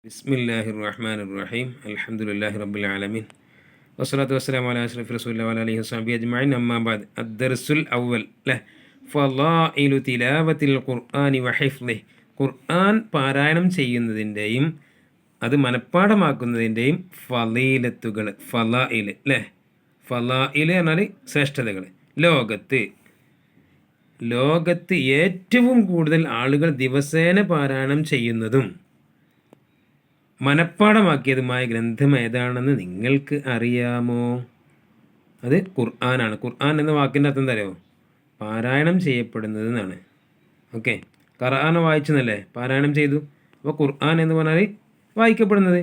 ബിസ്മില്ലാഹിർ റഹ്മാനിർ റഹീം അൽഹംദുലില്ലാഹി റബ്ബിൽ ആലമീൻ വസ്സലാത്തു വസ്സലാമു അലാ അഷ്റഫി റസൂലില്ലാഹി വഅലാ ആലിഹി വസഹ്ബിഹി അജ്മഈൻ അമ്മാ ബഅദ് അദ്ദർസുൽ അവ്വൽ ഫളായിലു തിലാവത്തിൽ ഖുർആനി വഹിഫ്ളിഹി ഖുർആൻ പാരായണം ചെയ്യുന്നതിൻ്റെയും അത് മനഃപ്പാഠമാക്കുന്നതിൻ്റെയും ഫളീലത്തുകൾ ഫളായിൽ ഫളായിൽ എന്നാൽ ശ്രേഷ്ഠതകൾ ലോകത്ത് ഏറ്റവും കൂടുതൽ ആളുകൾ ദിവസേന പാരായണം ചെയ്യുന്നതും മനഃപ്പാഠമാക്കിയതുമായ ഗ്രന്ഥം ഏതാണെന്ന് നിങ്ങൾക്ക് അറിയാമോ? അത് ഖുർആനാണ്. ഖുർആൻ എന്ന വാക്കിൻ്റെ അർത്ഥം എന്താ അറിയോ? പാരായണം ചെയ്യപ്പെടുന്നത് എന്നാണ്. ഓക്കെ, ഖുർആൻ വായിച്ചെന്നല്ലേ, പാരായണം ചെയ്തു. അപ്പോൾ ഖുർആൻ എന്ന് പറഞ്ഞാൽ വായിക്കപ്പെടുന്നത്.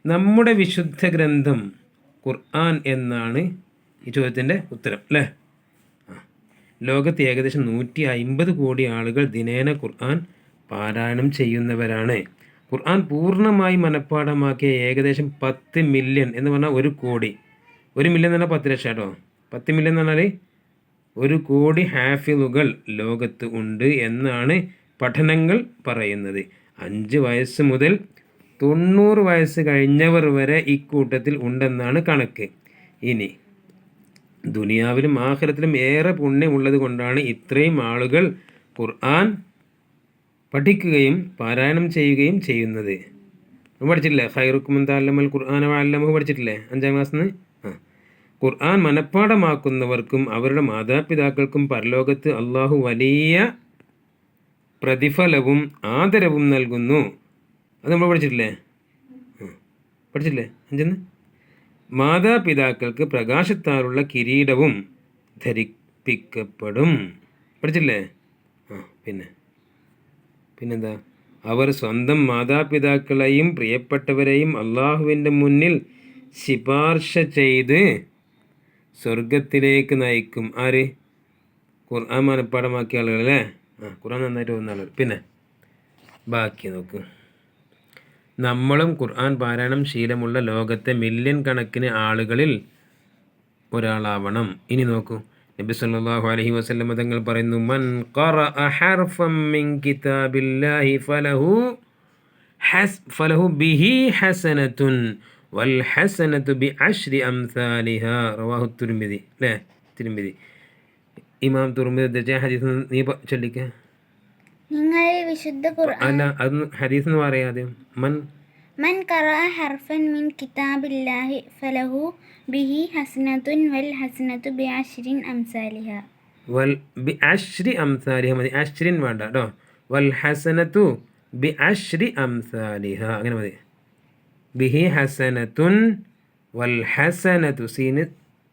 നമ്മുടെ വിശുദ്ധ ഗ്രന്ഥം ഖുർആൻ എന്നാണ് ഈ ചോദ്യത്തിൻ്റെ ഉത്തരം അല്ലേ. ലോകത്ത് ഏകദേശം 150 കോടി ആളുകൾ ദിനേന ഖുർആൻ പാരായണം ചെയ്യുന്നവരാണ്. ഖുർആൻ പൂർണ്ണമായി മനഃപ്പാഠമാക്കിയ ഏകദേശം 10 മില്യൺ എന്ന് പറഞ്ഞാൽ 1 കോടി. 1 മില്യൺ എന്ന് പറഞ്ഞാൽ 10 ലക്ഷം കേട്ടോ. 10 മില്യൺ എന്ന് പറഞ്ഞാൽ 1 കോടി ഹാഫിളുകൾ ലോകത്ത് ഉണ്ട് എന്നാണ് പഠനങ്ങൾ പറയുന്നത്. 5 വയസ്സ് മുതൽ 90 വയസ്സ് കഴിഞ്ഞവർ വരെ ഇക്കൂട്ടത്തിൽ ഉണ്ടെന്നാണ് കണക്ക്. ഇനി ദുനിയാവിലും ആഖിറത്തിലും ഏറെ പുണ്യമുള്ളത് കൊണ്ടാണ് ഇത്രയും ആളുകൾ ഖുർആൻ പഠിക്കുകയും പാരായണം ചെയ്യുകയും ചെയ്യുന്നത്. പഠിച്ചിട്ടില്ലേ? ഖൈറുക്കും മൻ തഅല്ലമൽ ഖുർആന വഅല്ലമഹു പഠിച്ചിട്ടില്ലേ 5ാം ക്ലാസ്സിൽ നിന്ന്? ഖുർആൻ മനഃപ്പാഠമാക്കുന്നവർക്കും അവരുടെ മാതാപിതാക്കൾക്കും പരലോകത്ത് അള്ളാഹു വലിയ പ്രതിഫലവും ആദരവും നൽകുന്നു. അത് നമ്മൾ പഠിച്ചിട്ടില്ലേ? 5ന്ന് മാതാപിതാക്കൾക്ക് പ്രകാശത്താലുള്ള കിരീടവും ധരിപ്പിക്കപ്പെടും. പഠിച്ചില്ലേ? പിന്നെന്താ? അവർ സ്വന്തം മാതാപിതാക്കളെയും പ്രിയപ്പെട്ടവരെയും അള്ളാഹുവിൻ്റെ മുന്നിൽ ശിപാർശ ചെയ്ത് സ്വർഗത്തിലേക്ക് നയിക്കും. ആര്? ഖുർആൻ മനഃപ്പാഠമാക്കിയ ആളുകൾ അല്ലേ. ഖുർആൻ നന്നായിട്ട് പോകുന്ന ആളുകൾ. പിന്നെ ബാക്കി നോക്ക്. നമ്മളും ഖുർആൻ പാരായണം ശീലമുള്ള ലോകത്തെ മില്യൺ കണക്കിന് ആളുകളിൽ ഒരാളാവണം. ഇനി നോക്കൂ, നബി സല്ലല്ലാഹു അലൈഹി വസല്ലം തങ്ങൾ പറയുന്നു, മൻ ഖറഅ ഹർഫൻ മിൻ കിതാബില്ലാഹി ഫലഹു ബിഹി ഹസനത്തുൻ വൽ ഹസനത്തു ബിഅശ്രി അംസാലിഹാ. റവാഹു തിർമിദി. അല്ലേ, തിർമിദി. ഇമാം തിർമിദി ഉദ്ധരിച്ച ഹദീസ് നീ ചൊല്ലിക്ക. നിങ്ങൾ വിശുദ്ധ ഖുർആൻ അല്ല, അത് ഹദീസ് എന്ന് പറയാതെ മൻ ഖറഅ ഹർഫൻ മിൻ കിതാബില്ലാഹി ഫലഹു ബിഹി ഹസനത്തുൻ വൽ ഹസനത്തു ബിഅശ്രി അംസാലിഹാ. ബിഅശ്രി അംസാലിഹ മതി, അശ്രിൻ വേണ്ട കേട്ടോ. വൽ ഹസനത്തു ബിഅശ്രി അംസാലിഹ അങ്ങനെ മതി. ബിഹി ഹസനത്തുൻ വൽ ഹസനത്തു സീന്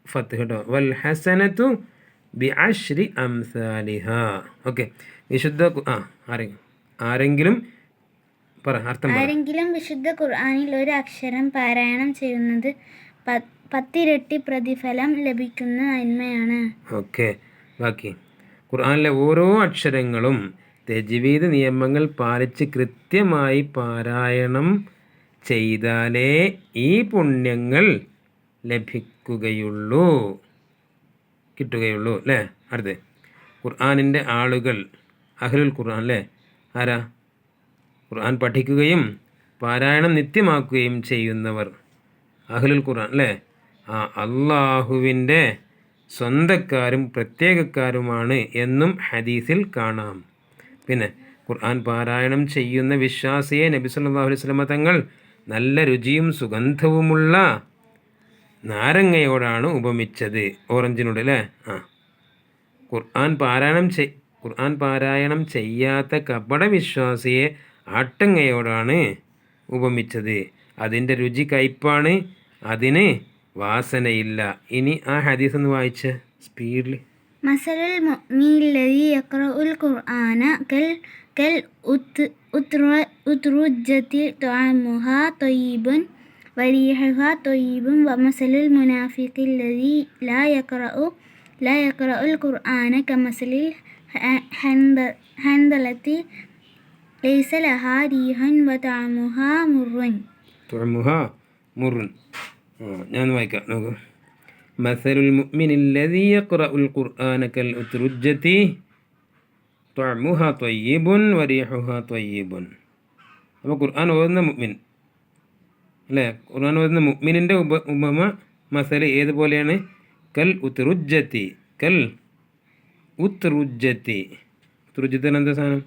ഫത്ത് കേട്ടോ. വൽ ഹസനത്തു ബിഅശ്രി അംസാലിഹ. ഓക്കെ, വിശുദ്ധ ആരെങ്കിലും വിശുദ്ധ ഖുർആനിൽ ഒരു അക്ഷരം പാരായണം ചെയ്യുന്നത് 10 ഇരട്ടി പ്രതിഫലം ലഭിക്കുന്ന നന്മയാണ്. ഓക്കെ, ബാക്കി. ഖുർആനിലെ ഓരോ അക്ഷരങ്ങളും തജ്വീദ് നിയമങ്ങൾ പാലിച്ച് കൃത്യമായി പാരായണം ചെയ്താലേ ഈ പുണ്യങ്ങൾ കിട്ടുകയുള്ളൂ അല്ലേ. അടുത്ത് ഖുർആനിൻ്റെ ആളുകൾ അഹ്ലുൽ ഖുർആൻ അല്ലേ. ആരാ? ഖുർആൻ പഠിക്കുകയും പാരായണം നിത്യമാക്കുകയും ചെയ്യുന്നവർ അഹ്ലുൽ ഖുർആൻ അല്ലേ. അള്ളാഹുവിൻ്റെ സ്വന്തക്കാരും പ്രത്യേകക്കാരുമാണ് എന്നും ഹദീസിൽ കാണാം. പിന്നെ ഖുർആൻ പാരായണം ചെയ്യുന്ന വിശ്വാസിയെ നബി സല്ലല്ലാഹു അലൈഹി വസല്ലം തങ്ങൾ നല്ല രുചിയും സുഗന്ധവുമുള്ള നാരങ്ങയോടാണ് ഉപമിച്ചത്. ഓറഞ്ചിനോട് അല്ലേ. ഖുർആൻ പാരായണം ചെയ്യാത്ത കപട വിശ്വാസിയെ ആട്ടങ്ങയോടാണ് ഉപമിച്ചത്. അതിൻ്റെ രുചി കയ്പാണ്, അതിന് വാസനയില്ല. ഇനി ആ ഹദീസ് ഒന്ന് വായിച്ച സ്പീഡിൽ. മസലുൽ മുഅ്മിനില്ലദീ യഖറഉൽ ഖുർആന കൽ ഉത്റുജ്ജതി തഅമുഹാ ത്വയ്യിബുൻ വരീഹുഹാ ത്വയ്യിബുൻ വമസലുൽ മുനാഫിഖില്ലദീ ലാ യഖറഉൽ ഖുർആന കമസലിൽ ഹൻദലത്തി ലൈസ ലഹാ റീഹൻ വതഅമുഹാ മുർറുൻ. ഞാൻ വായിക്കാം, നോക്കൂ. മസലുൽ മുഅ്മിനില്ലദീ യഖറഉൽ ഖുർആന കൽ ഉത്റുജ്ജതി തഅമുഹാ ത്വയ്യിബുൻ വരീഹുഹാ ത്വയ്യിബുൻ. അപ്പോൾ ഖുർആൻ ഓതുന്ന മുഅ്മിൻ അല്ലേ? ഖുർആൻ ഓതുന്ന മുഅ്മിനിൻ്റെ ഉപമ മസല ഏതുപോലെയാണ്? കൽ ഉത്റുജ്ജത്തി, കൽ ഉത്റുജ്ജത്തി. ഉത്റുജ്ജത്തിന് എന്താ സാധനം?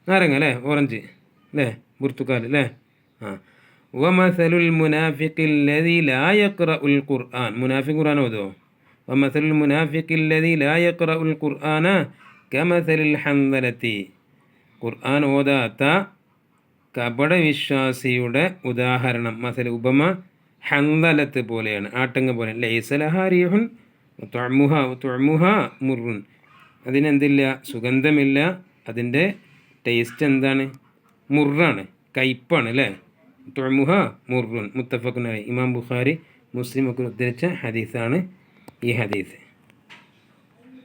നാരങ്ങ അല്ലേ? ഓറഞ്ച് അല്ലേ? ബുർത്തുക്കാൽ അല്ലേ? ആ. വമസലുൽ മുനാഫിഖില്ലദീ ലാ യഖ്റഉൽ ഖുർആൻ. മുനാഫിഖ് ഖുർആൻ ഓതുമോ? വമസലുൽ മുനാഫിഖില്ലദീ ലാ യഖ്റഉൽ ഖുർആന കമസലിൽ ഹൻദലത്തി. ഖുർആൻ ഓതാത്ത കപടവിശ്വാസിയുടെ ഉദാഹരണം, മസല ഉപമ ഹൻദലത്ത് പോലെയാണ്, ആട്ടങ്ങ പോലെ. ലൈസ ലഹാ റീഹുൻ തുഅമുഹ മുറുൻ. അതിനെന്തില്ല? സുഗന്ധമില്ല. അതിൻ്റെ ടേസ്റ്റ് എന്താണ്? മുറാണ്, കയ്പ്പാണ് അല്ലേ? തുഅമുഹ മുറുൻ. മുത്തഫഖുൻ അലൈഹി. ഇമാം ബുഖാരി, മുസ്ലിം ഒക്കെ ഉദ്ധരിച്ച ഹദീസാണ് ഈ ഹദീസ്.